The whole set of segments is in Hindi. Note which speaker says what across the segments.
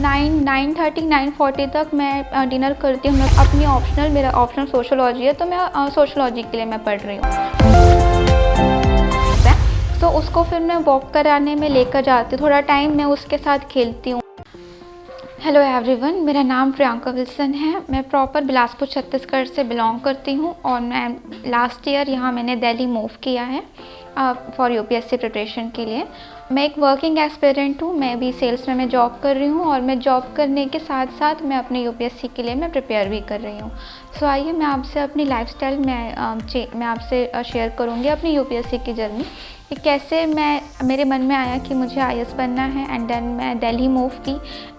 Speaker 1: 9:30 9:40 तक मैं डिनर करती हूँ। अपनी ऑप्शनल, मेरा ऑप्शनल सोशियोलॉजी है, तो मैं सोशियोलॉजी के लिए मैं पढ़ रही हूँ। तो उसको फिर मैं वॉक कराने में लेकर जाती हूँ, थोड़ा टाइम मैं उसके साथ खेलती हूँ। हेलो एवरीवन, मेरा नाम प्रियंका विल्सन है। मैं प्रॉपर बिलासपुर छत्तीसगढ़ से बिलोंग करती हूँ और मैं लास्ट ईयर यहाँ मैंने दिल्ली मूव किया है फॉर यूपीएससी प्रिपरेशन के लिए। मैं एक वर्किंग एस्पिरेंट हूँ, मैं भी सेल्स में मैं जॉब कर रही हूँ और मैं जॉब करने के साथ साथ मैं अपने यूपीएससी के लिए मैं प्रिपेयर भी कर रही हूँ। सो आइए मैं आपसे अपनी लाइफस्टाइल मैं आपसे शेयर करूँगी अपनी यूपीएससी की जर्नी, कि कैसे मेरे मन में आया कि मुझे आईएएस बनना है एंड देन मैं दिल्ली मूव की।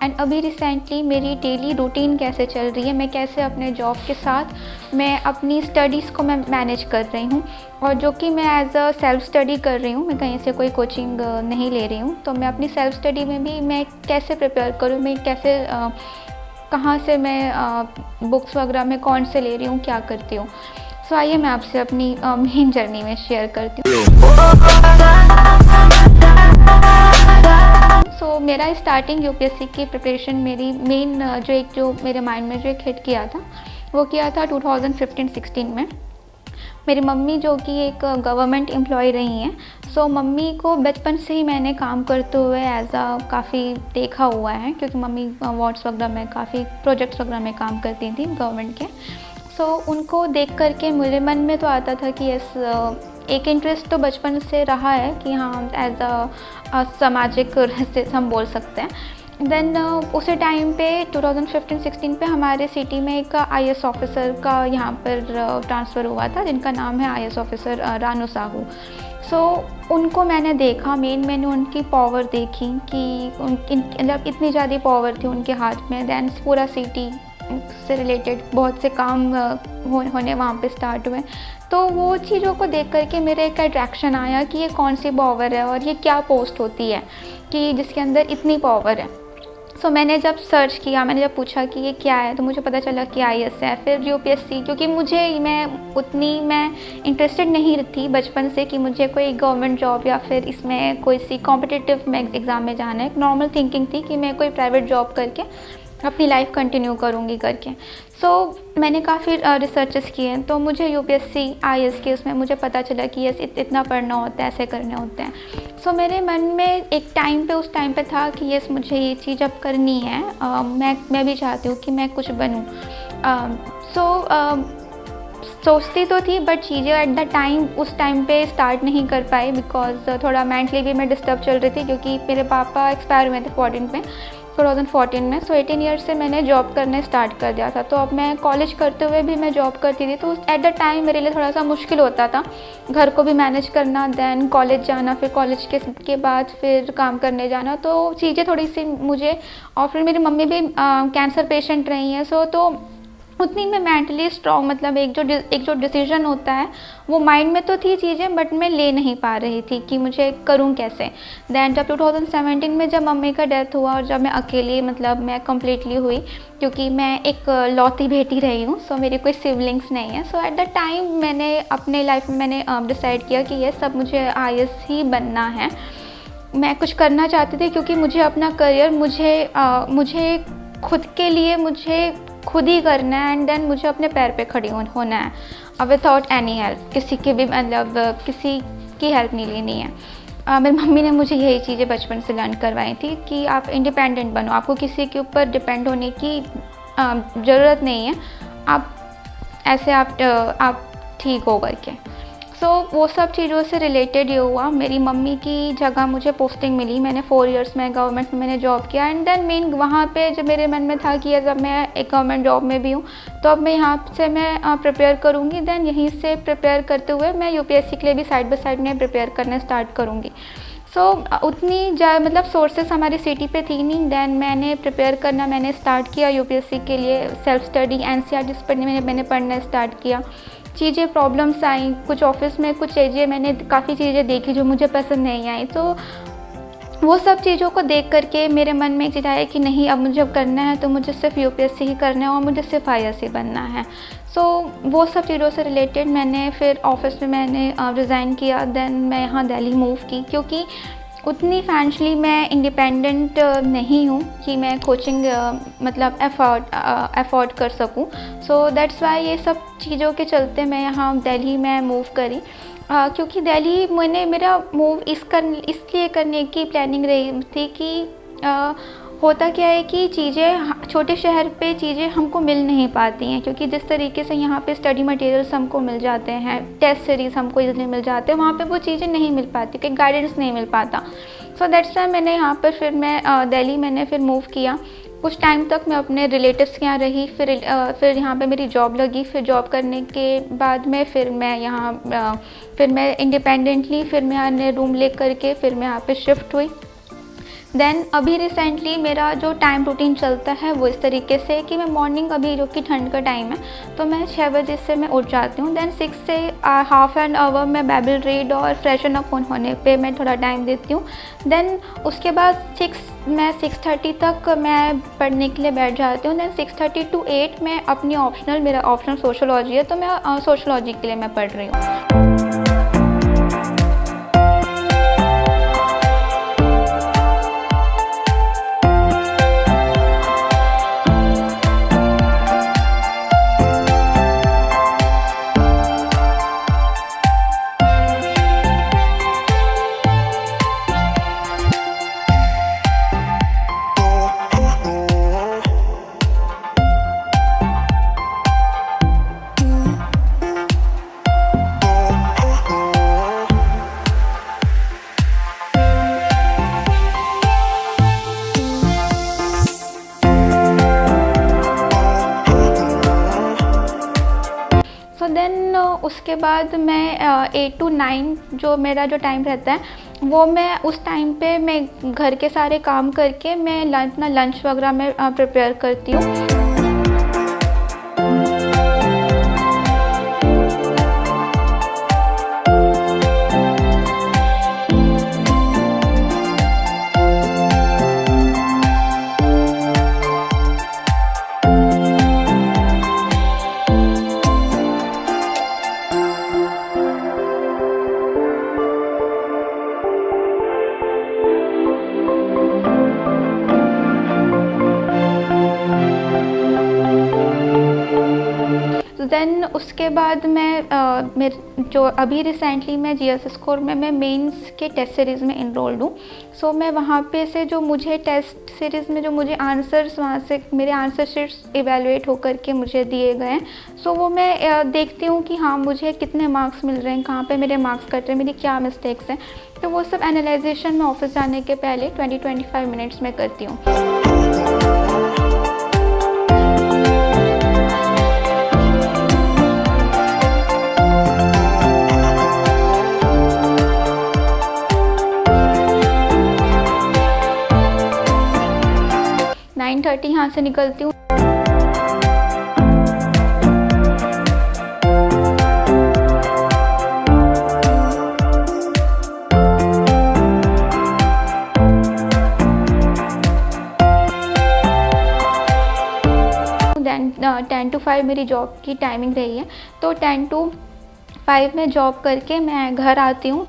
Speaker 1: एंड अभी रिसेंटली मेरी डेली रूटीन कैसे चल रही है, मैं कैसे अपने जॉब के साथ मैं अपनी स्टडीज़ को मैं मैनेज कर रही हूँ, और जो कि मैं एज अ सेल्फ स्टडी कर रही हूँ। मैं कहीं से कोई कोचिंग नहीं ले रही हूँ, तो मैं अपनी सेल्फ स्टडी में भी मैं कैसे प्रिपेयर करूँ, मैं कैसे कहाँ से मैं बुक्स वगैरह में कौन से ले रही हूँ, क्या करती हूँ। सो आइए मैं आपसे अपनी मेन जर्नी में शेयर करती हूँ। सो मेरा स्टार्टिंग यूपीएससी की प्रिपरेशन मेरी मेन जो मेरे माइंड में जो एक हिट किया था, वो किया था 2015-16 में। मेरी मम्मी जो कि एक गवर्नमेंट एम्प्लॉय रही हैं, सो मम्मी को बचपन से ही मैंने काम करते हुए काफ़ी देखा हुआ है, क्योंकि मम्मी वार्ड्स वगैरह में काफ़ी प्रोजेक्ट्स वगैरह में काम करती थी गवर्नमेंट के। सो उनको देख करके मेरे मन में तो आता था कि एक इंटरेस्ट तो बचपन से रहा है कि हाँ एज अ सामाजिक से हम बोल सकते हैं। देन उसी टाइम पे 2015-16 पे हमारे सिटी में एक आईएएस ऑफिसर का यहाँ पर ट्रांसफ़र हुआ था, जिनका नाम है आईएएस ऑफिसर रानू साहू। सो उनको मैंने देखा, मैंने उनकी पावर देखी कि मतलब इतनी ज़्यादा पावर थी उनके हाथ में। देन पूरा सिटी से रिलेटेड बहुत से काम होने वहाँ पे स्टार्ट हुए। तो वो चीज़ों को देख करके मेरे एक अट्रैक्शन आया कि ये कौन सी पावर है और ये क्या पोस्ट होती है कि जिसके अंदर इतनी पावर है। सो मैंने जब सर्च किया, मैंने जब पूछा कि ये क्या है, तो मुझे पता चला कि आईएएस है। फिर यूपीएससी, क्योंकि मैं इंटरेस्टेड नहीं थी बचपन से कि मुझे कोई गवर्नमेंट जॉब या फिर इसमें कोई सी कॉम्पिटिटिव एग्ज़ाम में जाना है। एक नॉर्मल थिंकिंग थी कि मैं कोई प्राइवेट जॉब करके अपनी लाइफ कंटिन्यू करूँगी करके। सो मैंने काफ़ी रिसर्चेस किए, तो मुझे यूपीएससी आईएएस के उसमें मुझे पता चला कि यस इतना पढ़ना होता है, ऐसे करने होते हैं। सो मेरे मन में एक टाइम पे उस टाइम पे था कि यस मुझे ये चीज़ अब करनी है। मैं भी चाहती हूँ कि मैं कुछ बनूँ। सोचती तो थी, बट चीज़ें एट द टाइम उस टाइम पे स्टार्ट नहीं कर पाई, बिकॉज थोड़ा मेंटली भी मैं डिस्टर्ब चल रही थी, क्योंकि मेरे पापा एक्सपायर हुए थे 2014 में। सो 18 ईयर्स से मैंने जॉब करने स्टार्ट कर दिया था। तो अब मैं कॉलेज करते हुए भी मैं जॉब करती थी, तो एट द टाइम मेरे लिए थोड़ा सा मुश्किल होता था घर को भी मैनेज करना, देन कॉलेज जाना, फिर कॉलेज के बाद फिर काम करने जाना। तो चीज़ें थोड़ी सी मुझे, और फिर मेरी मम्मी भी कैंसर पेशेंट रही हैं। सो तो उतनी मैं मेंटली स्ट्रॉन्ग, मतलब एक जो डिसीजन होता है वो माइंड में तो थी चीज़ें, बट मैं ले नहीं पा रही थी कि मुझे करूं कैसे। दैन जब 2017 में जब मम्मी का डेथ हुआ और जब मैं अकेली, मतलब मैं कम्प्लीटली हुई, क्योंकि मैं एक लौती बेटी रही हूँ, सो मेरी कोई सिबलिंग्स नहीं है। सो एट द टाइम मैंने अपने लाइफ में मैंने डिसाइड किया कि ये सब मुझे आईएएस ही बनना है। मैं कुछ करना चाहती थी, क्योंकि मुझे अपना करियर मुझे खुद के लिए मुझे खुद ही करना है, एंड देन मुझे अपने पैर पे खड़ी होना है विदाउट एनी हेल्प, किसी की भी, मतलब किसी की हेल्प नहीं लेनी है। मेरी मम्मी ने मुझे यही चीज़ें बचपन से लर्न करवाई थी कि आप इंडिपेंडेंट बनो, आपको किसी के ऊपर डिपेंड होने की ज़रूरत नहीं है, आप ठीक हो करके। सो वो सब चीज़ों से रिलेटेड ये हुआ। मेरी मम्मी की जगह मुझे पोस्टिंग मिली, मैंने 4 इयर्स में गवर्नमेंट में मैंने जॉब किया, एंड देन मेन वहाँ पे जब मेरे मन में था कि जब मैं एक गवर्नमेंट जॉब में भी हूँ, तो अब मैं यहाँ से मैं प्रिपेयर करूँगी। देन यहीं से प्रिपेयर करते हुए मैं यूपीएससी के लिए भी साइड बाय साइड में प्रिपेयर करने स्टार्ट करूँगी। सो उतनी मतलब सोर्सेस हमारी सिटी पे थी नहीं। देन मैंने प्रिपेयर करना मैंने स्टार्ट किया यूपीएससी के लिए, सेल्फ स्टडी एनसीईआरटी पर मैंने पढ़ना स्टार्ट किया। चीज़ें प्रॉब्लम्स आई, कुछ ऑफिस में कुछ चीज़ें मैंने काफ़ी चीज़ें देखी जो मुझे पसंद नहीं आई। तो वो सब चीज़ों को देख करके मेरे मन में एक चीज़ आया कि नहीं, अब मुझे करना है तो मुझे सिर्फ यूपीएससी ही करना है और मुझे सिर्फ आईएएस ही बनना है। सो वो सब चीज़ों से रिलेटेड मैंने फिर ऑफिस में मैंने रिज़ाइन किया। देन मैं यहाँ दिल्ली मूव की, क्योंकि उतनी फाइनेंशियली मैं इंडिपेंडेंट नहीं हूँ कि मैं कोचिंग मतलब अफोर्ड कर सकूँ। सो दैट्स वाई ये सब चीज़ों के चलते मैं यहाँ दिल्ली में मूव करी। क्योंकि दिल्ली मेरा मूव इसलिए करने की प्लानिंग रही थी कि होता क्या है कि चीज़ें छोटे शहर पे चीज़ें हमको मिल नहीं पाती हैं, क्योंकि जिस तरीके से यहाँ पे स्टडी मटेरियल्स हमको मिल जाते हैं, टेस्ट सीरीज़ हमको इजीली मिल जाते हैं, वहाँ पे वो चीज़ें नहीं मिल पाती, कि गाइडेंस नहीं मिल पाता। सो दैट्स वाई मैंने यहाँ पर फिर मैं दिल्ली मैंने फिर मूव किया। कुछ टाइम तक मैं अपने रिलेटिव्स के यहाँ रही, फिर यहाँ पे मेरी जॉब लगी। फिर जॉब करने के बाद में फिर मैं इंडिपेंडेंटली फिर मैं यहाँ रूम ले करके फिर मैं यहाँ पे शिफ्ट हुई। देन अभी रिसेंटली मेरा जो टाइम रूटीन चलता है वो इस तरीके से कि मैं मॉर्निंग, अभी जो कि ठंड का टाइम है, तो मैं 6 बजे से मैं उठ जाती हूँ। देन 6 से हाफ एन आवर मैं बाइबल रीड और फ्रेशन अप होने पे मैं थोड़ा टाइम देती हूँ। देन उसके बाद 6:30 तक मैं पढ़ने के लिए बैठ जाती हूँ। देन 6:30 to 8 मैं अपनी मेरा ऑप्शनल सोशोलॉजी है, तो मैं सोशोलॉजी के लिए मैं पढ़ रही हूँ। सो देन उसके बाद मैं 8 to 9 जो मेरा जो टाइम रहता है वो मैं उस टाइम पे मैं घर के सारे काम करके मैं अपना लंच वगैरह मैं प्रिपेयर करती हूँ। देन उसके बाद मेरे जो अभी रिसेंटली मैं जीएसएस कोर में मैं मेंस के टेस्ट सीरीज़ में इनरोल्ड हूँ। सो मैं वहाँ पे से जो मुझे टेस्ट सीरीज़ में जो मुझे आंसर्स वहाँ से मेरे आंसर शीट्स इवेलुएट होकर के मुझे दिए गए हैं। सो वो मैं देखती हूँ कि हाँ मुझे कितने मार्क्स मिल रहे हैं, कहाँ पे मेरे मार्क्स कट रहे हैं, मेरी क्या मिस्टेक्स हैं। तो वो सब एनालाइजेशन मैं ऑफिस जाने के पहले 20-25 मिनट्स में करती हूँ। 9:30 यहाँ से निकलती हूँ। देन 10 to 5 मेरी जॉब की टाइमिंग रही है, तो 10 to 5 में जॉब करके मैं घर आती हूँ।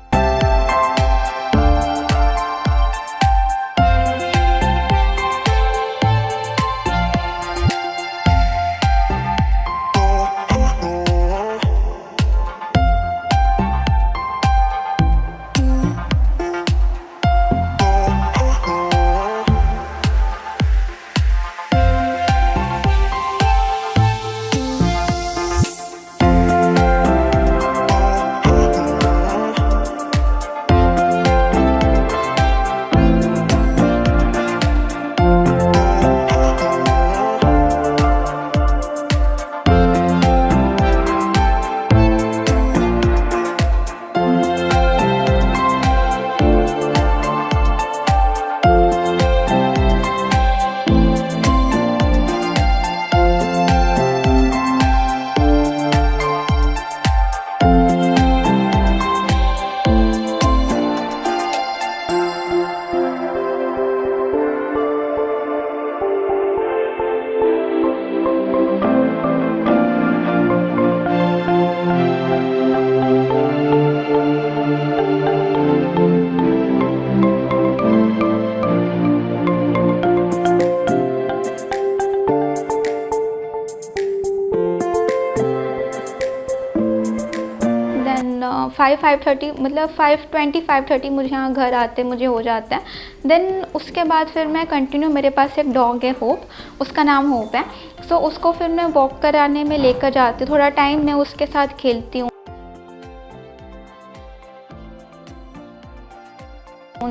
Speaker 1: देन 5:30 मतलब 5:20 5:30 मुझे यहाँ घर आते मुझे हो जाता है। देन उसके बाद फिर मैं कंटिन्यू, मेरे पास एक डॉग है होप, उसका नाम होप है। सो उसको फिर मैं वॉक कराने में लेकर जाती हूँ, थोड़ा टाइम मैं उसके साथ खेलती हूँ।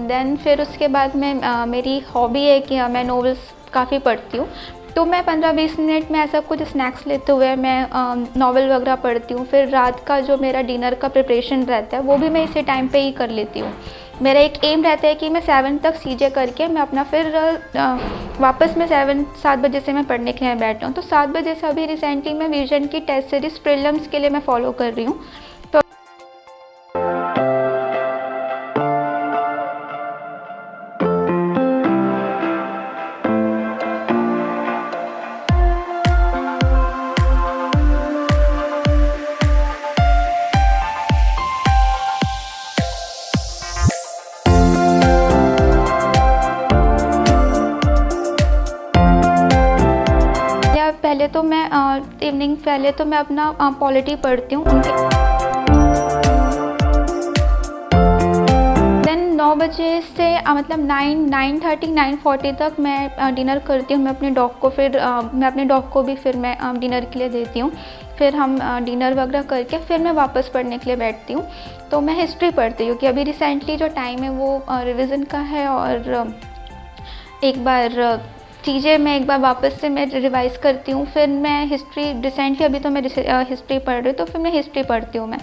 Speaker 1: देन फिर उसके बाद मैं मेरी हॉबी है कि मैं नॉवेल्स काफ़ी पढ़ती हूँ, तो मैं 15-20 मिनट में ऐसा कुछ स्नैक्स लेते हुए मैं नॉवेल वगैरह पढ़ती हूँ। फिर रात का जो मेरा डिनर का प्रिपरेशन रहता है वो भी मैं इसी टाइम पे ही कर लेती हूँ। मेरा एक एम रहता है कि मैं 7 तक सीजे करके मैं अपना फिर वापस मैं 7 बजे से मैं पढ़ने के लिए बैठता हूँ। तो 7 बजे से अभी रिसेंटली मैं विजन की टेस्ट सीरीज़ प्रीलिम्स के लिए मैं फॉलो कर रही हूँ। पहले तो मैं इवनिंग पहले तो मैं अपना पॉलिटी पढ़ती हूँ उनके। देन 9 बजे से मतलब 9:30 9:40 तक मैं डिनर करती हूँ। मैं अपने डॉग को फिर मैं अपने डॉग को भी फिर मैं डिनर के लिए देती हूँ। फिर हम डिनर वगैरह करके फिर मैं वापस पढ़ने के लिए बैठती हूँ। तो मैं हिस्ट्री पढ़ती हूँ कि अभी रिसेंटली जो टाइम है वो रिविज़न का है, और एक बार चीज़ें मैं एक बार वापस से मैं रिवाइज़ करती हूँ। फिर मैं हिस्ट्री रिसेंटली अभी तो मैं हिस्ट्री पढ़ रही हूँ, तो फिर मैं हिस्ट्री पढ़ती हूँ मैं।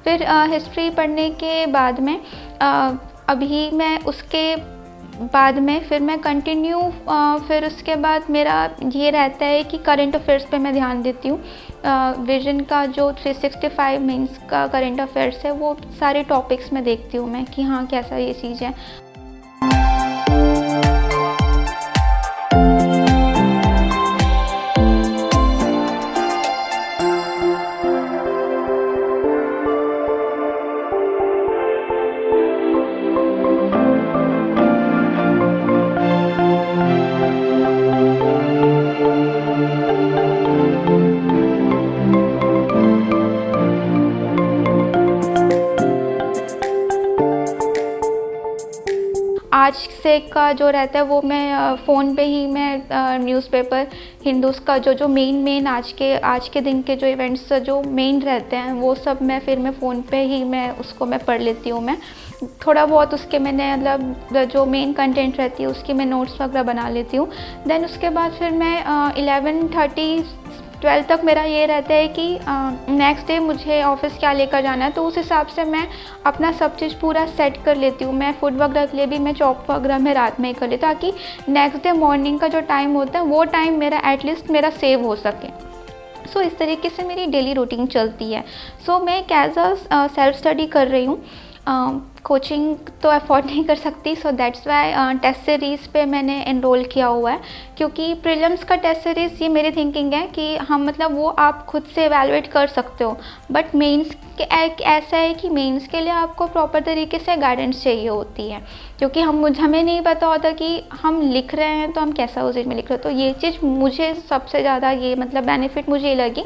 Speaker 1: फिर हिस्ट्री पढ़ने के बाद में अभी मैं उसके बाद में फिर मैं कंटिन्यू फिर उसके बाद मेरा ये रहता है कि करंट अफेयर्स पे मैं ध्यान देती हूँ। विजन का जो 365 मीन्स का करंट अफेयर्स है वो सारे टॉपिक्स में देखती हूँ मैं कि हाँ कैसा ये चीज़ है। आज से का जो रहता है वो मैं फ़ोन पे ही मैं न्यूज़पेपर हिंदूज़ का जो मेन आज के दिन के जो इवेंट्स जो मेन रहते हैं वो सब मैं फिर मैं फ़ोन पे ही मैं उसको मैं पढ़ लेती हूँ। मैं थोड़ा बहुत उसके मैंने मतलब जो मेन कंटेंट रहती है उसकी मैं नोट्स वगैरह बना लेती हूँ। देन उसके बाद फिर मैं 11:30 12 तक मेरा ये रहता है कि नेक्स्ट डे मुझे ऑफ़िस क्या लेकर जाना है, तो उस हिसाब से मैं अपना सब चीज़ पूरा सेट कर लेती हूँ। मैं फूड वगैरह के लिए भी मैं चॉप वगैरह मैं रात में ही कर लेती हूँ, ताकि नेक्स्ट डे मॉर्निंग का जो टाइम होता है वो टाइम मेरा एटलीस्ट मेरा सेव हो सके। सो इस तरीके से मेरी डेली रूटीन चलती है। सो मैं एक एज अ सेल्फ स्टडी कर रही हूँ। कोचिंग तो अफोर्ड नहीं कर सकती, so that's why test series पे मैंने एनरोल किया हुआ है, क्योंकि प्रीलिम्स का टेस्ट सीरीज़ ये मेरी थिंकिंग है कि हम मतलब वो आप खुद से एवेलुएट कर सकते हो, बट मेंस के एक ऐसा है कि मेंस के लिए आपको प्रॉपर तरीके से गाइडेंस चाहिए होती है, क्योंकि हमें नहीं पता होता कि हम लिख रहे हैं तो हम कैसा उस चीज़ में लिख रहे हैं। तो ये चीज़ मुझे सबसे ज़्यादा ये मतलब बेनिफिट मुझे ये लगी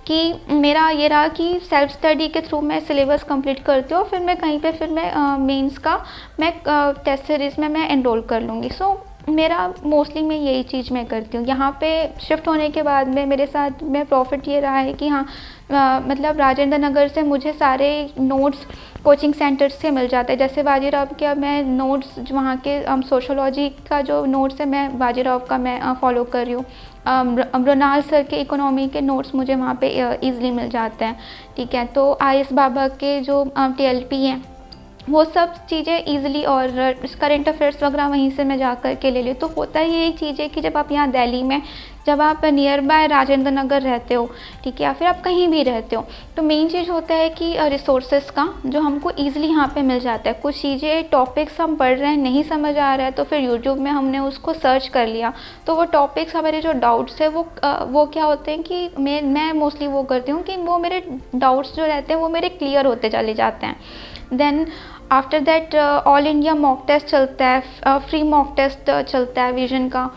Speaker 1: कि मेरा ये रहा कि सेल्फ स्टडी के थ्रू मैं सिलेबस कंप्लीट करती हूँ, फिर मैं कहीं पे फिर मैं मेंस का मैं टेस्ट सीरीज़ में मैं एनरोल कर लूँगी। सो मेरा मोस्टली मैं यही चीज़ मैं करती हूँ। यहाँ पे शिफ्ट होने के बाद में मेरे साथ में प्रॉफिट ये रहा है कि हाँ मतलब राजेंद्र नगर से मुझे सारे नोट्स कोचिंग सेंटर से मिल जाता है। जैसे बाजीराव के अब मैं नोट्स वहाँ के सोशोलॉजी का जो नोट्स है मैं बाजीराव का मैं फॉलो कर रही हूँ। मृणाल सर के इकोनॉमी के नोट्स मुझे वहाँ पे ईज़िली मिल जाते हैं। ठीक है, तो आईएस बाबा के जो टीएलपी हैं वो सब चीज़ें ईज़िली, और करंट अफेयर्स वगैरह वहीं से मैं जा कर के ले ली। तो होता ये एक चीज़ है कि जब आप यहाँ दिल्ली में, जब आप नियर बाय राजेंद्र नगर रहते हो, ठीक है, या फिर आप कहीं भी रहते हो, तो मेन चीज़ होता है कि रिसोर्सेज का जो हमको ईज़िली यहाँ पे मिल जाता है। कुछ चीज़ें, टॉपिक्स हम पढ़ रहे हैं, नहीं समझ आ रहा है, तो फिर यूट्यूब में हमने उसको सर्च कर लिया, तो वो टॉपिक्स, हमारे जो डाउट्स है वो क्या होते हैं कि मैं मोस्टली वो करती हूँ कि वो मेरे डाउट्स जो रहते हैं वो मेरे क्लियर होते चले जाते हैं। Then after that all India mock test चलता है, फ्री मॉक टेस्ट चलता है विजन का,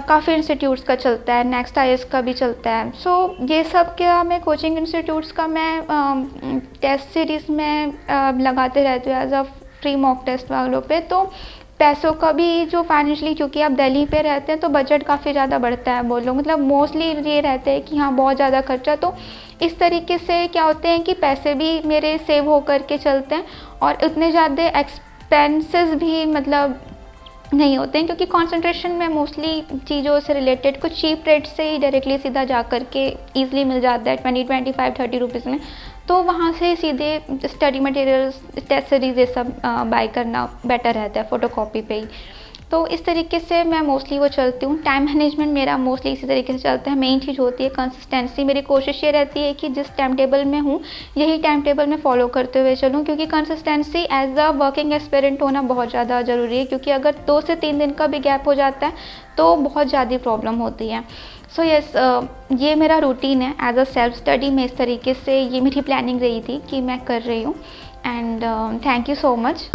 Speaker 1: काफ़ी इंस्टीट्यूट्स का चलता है, नेक्स्ट आईएएस का भी चलता है। सो ये सब क्या, मैं कोचिंग इंस्टीट्यूट्स का मैं टेस्ट सीरीज़ में लगाते रहती हूँ as a free mock test वालों पे। तो पैसों का भी जो फाइनेंशली, क्योंकि आप दिल्ली पे रहते हैं तो बजट काफ़ी ज़्यादा बढ़ता है, बोल लो, मतलब मोस्टली ये रहता है कि हाँ बहुत ज़्यादा खर्चा। तो इस तरीके से क्या होते हैं कि पैसे भी मेरे सेव हो कर के चलते हैं, और इतने ज़्यादा एक्सपेंसेस भी मतलब नहीं होते हैं, क्योंकि कंसंट्रेशन में मोस्टली चीज़ों से रिलेटेड कुछ चीप रेट से ही डायरेक्टली सीधा जा कर के ईज़िली मिल जाता है 20, 25, 30 रुपीज़ में। तो वहाँ से सीधे स्टडी मटेरियल्स, टेस्ट सीरीज़ ये सब बाय करना बेटर रहता है फ़ोटोकॉपी पे ही। तो इस तरीके से मैं मोस्टली वो चलती हूँ। टाइम मैनेजमेंट मेरा मोस्टली इसी तरीके से चलता है। मेन चीज़ होती है कंसिस्टेंसी। मेरी कोशिश ये रहती है कि जिस टाइम टेबल में हूँ यही टाइम टेबल में फॉलो करते हुए चलूँ, क्योंकि consistency as a working aspirant होना बहुत ज़्यादा ज़रूरी है, क्योंकि अगर 2 से 3 दिन का भी गैप हो जाता है तो बहुत ज़्यादा प्रॉब्लम होती है। सो यस, ये मेरा रूटीन है एज अ सेल्फ स्टडी में। इस तरीके से ये मेरी प्लानिंग रही थी कि मैं कर रही हूँ। And thank you so much.